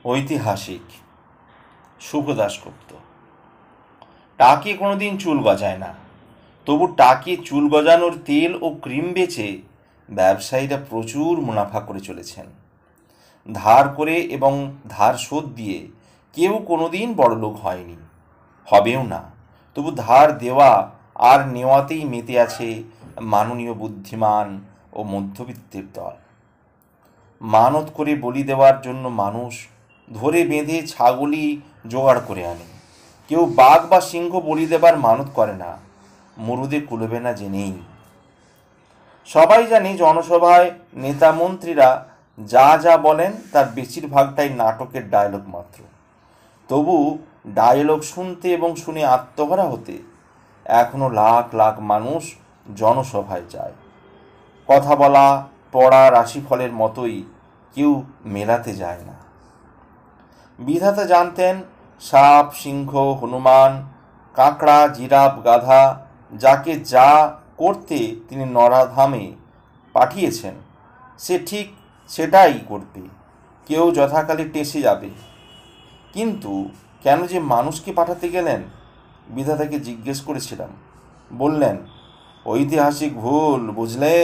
ঐতিহাসিক শুভ দাশগুপ্ত। টাকি কোনোদিন চুল গজায় না, তবু টাকি চুল গজানোর তেল ও ক্রিম বেচে ব্যবসায়ীরা প্রচুর মুনাফা করে চলেছেন। ধার করে এবং ধার শোধ দিয়ে কেউ কোনোদিন বড়লোক হয়নি, হবেও না। তবু ধার দেওয়া আর নেওয়াতেই মেতে আছে মাননীয় বুদ্ধিমান ও মধ্যবিত্তের দল। মানত করে বলি দেওয়ার জন্য মানুষ ধরে বেঁধে ছাগলই জোগাড় করে আনে। কেউ বাঘ বা সিংহ বলি দেবার মানত করে না, মরুদে কুলবে না জেনেই। সবাই জানে জনসভায় নেতা মন্ত্রীরা যা যা বলেন তার বেশিরভাগটাই নাটকের ডায়লগ মাত্র। তবু ডায়লগ শুনতে এবং শুনে আত্মহারা হতে এখনো লাখ লাখ মানুষ জনসভায় যায়। কথা বলা পড়া রাশিফলের মতোই কেউ মেলাতে যায় না। বিধাতা জানতেন সাপ সিংহ হনুমান কাঁকড়া জিরাফ গাধা যাকে যা করতে তিনি নরাধামে পাঠিয়েছেন সে ঠিক সেটাই করবে। কেউ যথাকালে টেসে যাবে, কিন্তু কেন যে মানুষকে পাঠাতে গেলেন? বিধাতাকে জিজ্ঞেস করেছিলাম, বললেন ঐতিহাসিক ভুল, বুঝলে।